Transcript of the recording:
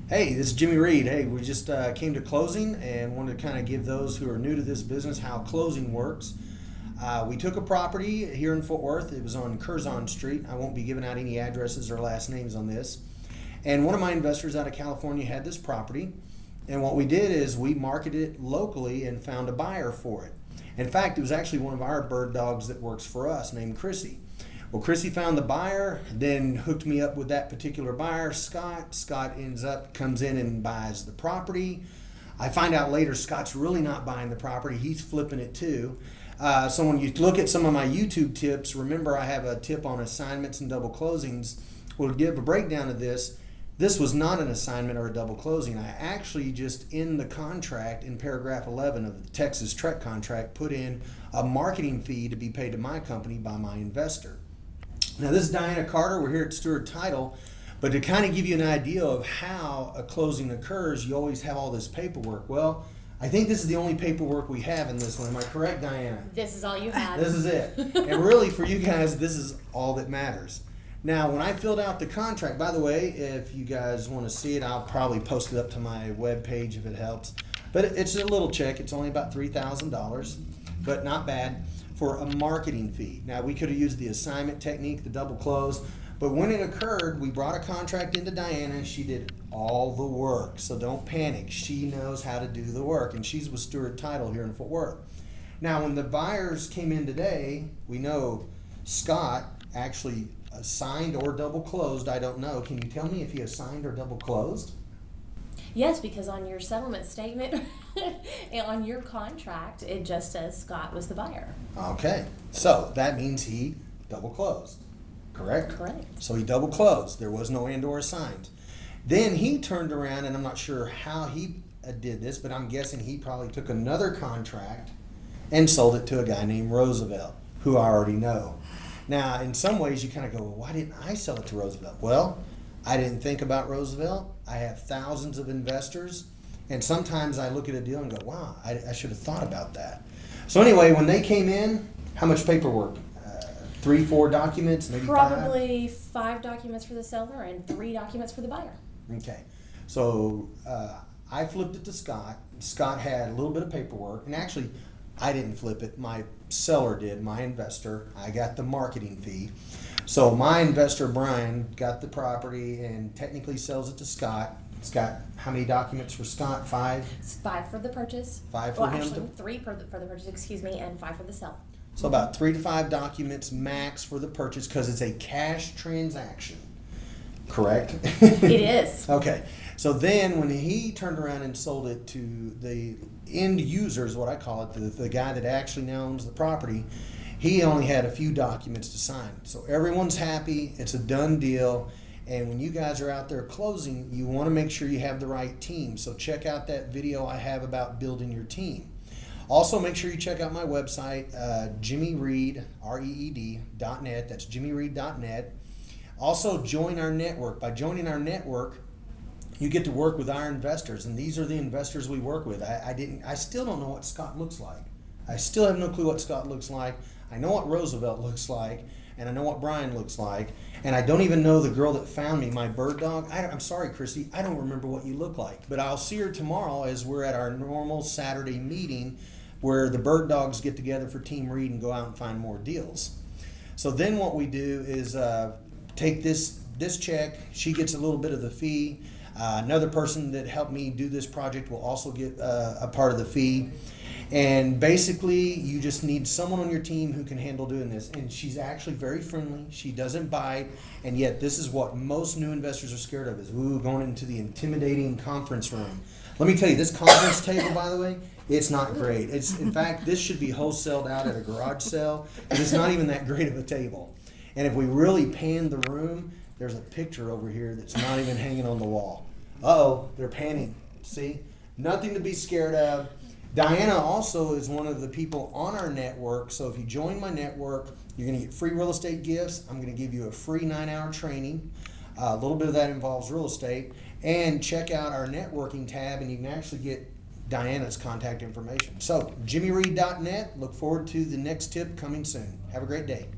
Hey, this is Jimmy Reed. Hey, we just came to closing and wanted to kind of give those who are new to this business how closing works. We took a property here in Fort Worth. It was on Curzon Street. I won't be giving out any addresses or last names on this. And one of my investors out of California had this property. And what we did is we marketed it locally and found a buyer for it. In fact, it was actually one of our bird dogs that works for us named Chrissy. Well, Chrissy found the buyer, then hooked me up with that particular buyer, Scott. Scott comes in and buys the property. I find out later Scott's really not buying the property, he's flipping it too. So when you look at some of my YouTube tips, remember I have a tip on assignments and double closings. We'll give a breakdown of this. This was not an assignment or a double closing. I actually just in the contract, in paragraph 11 of the Texas Trek contract, put in a marketing fee to be paid to my company by my investor. Now this is Diana Carter, we're here at Stewart Title, but to kind of give you an idea of how a closing occurs, you always have all this paperwork. Well, I think this is the only paperwork we have in this one. Am I correct, Diana? This is all you have. This is it. And really for you guys, this is all that matters. Now when I filled out the contract, by the way, if you guys want to see it, I'll probably post it up to my web page if it helps. But it's a little check, it's only about $3,000, but not bad, for a marketing fee. Now we could have used the assignment technique, the double close, but when it occurred, we brought a contract into Diana. She did all the work, so don't panic. She knows how to do the work, and she's with Stewart Title here in Fort Worth. Now when the buyers came in today, we know Scott actually signed or double closed, I don't know. Can you tell me if he has signed or double closed? Yes, because on your settlement statement and on your contract, it just says Scott was the buyer. Okay, so that means he double closed, correct? Correct. So he double closed. There was no and or assigned. Then he turned around, and I'm not sure how he did this, but I'm guessing he probably took another contract and sold it to a guy named Roosevelt, who I already know. Now, in some ways, you kind of go, well, why didn't I sell it to Roosevelt? Well, I didn't think about Roosevelt. I have thousands of investors, and sometimes I look at a deal and go, wow, I should have thought about that. So anyway, when they came in, how much paperwork? 3, 4 documents, maybe Probably 5 documents for the seller and 3 documents for the buyer. Okay, so I flipped it to Scott. Scott had a little bit of paperwork, and actually I didn't flip it. My seller did, my investor. I got the marketing fee. So my investor, Brian, got the property and technically sells it to Scott. Scott, how many documents for Scott? 5? It's 5 for the purchase. 5 for well, him? Actually, 3 for the purchase, excuse me, and 5 for the sale. So about 3 to 5 documents max for the purchase because it's a cash transaction, correct? It is. Okay, so then when he turned around and sold it to the end user, is what I call it, the guy that actually now owns the property, he only had a few documents to sign. So everyone's happy, it's a done deal, and when you guys are out there closing, you want to make sure you have the right team. So check out that video I have about building your team. Also, make sure you check out my website, jimmyreed, REED.net. That's jimmyreed.net. Also, join our network. By joining our network, you get to work with our investors, and these are the investors we work with. I still don't know what Scott looks like. I still have no clue what Scott looks like. I know what Roosevelt looks like, and I know what Brian looks like, and I don't even know the girl that found me, my bird dog. I'm sorry, Chrissy, I don't remember what you look like, but I'll see her tomorrow as we're at our normal Saturday meeting where the bird dogs get together for Team Read and go out and find more deals. So then what we do is take this check. She gets a little bit of the fee. Another person that helped me do this project will also get a part of the fee. And basically, you just need someone on your team who can handle doing this. And she's actually very friendly. She doesn't bite. And yet, this is what most new investors are scared of, is going into the intimidating conference room. Let me tell you, this conference table, by the way, it's not great. In fact, this should be wholesaled out at a garage sale, because it's not even that great of a table. And if we really pan the room, there's a picture over here that's not even hanging on the wall. Uh-oh, they're panning. See? Nothing to be scared of. Diana also is one of the people on our network, so if you join my network, you're going to get free real estate gifts. I'm going to give you a free 9-hour training. A little bit of that involves real estate. And check out our networking tab, and you can actually get Diana's contact information. So, jimmyreed.net. Look forward to the next tip coming soon. Have a great day.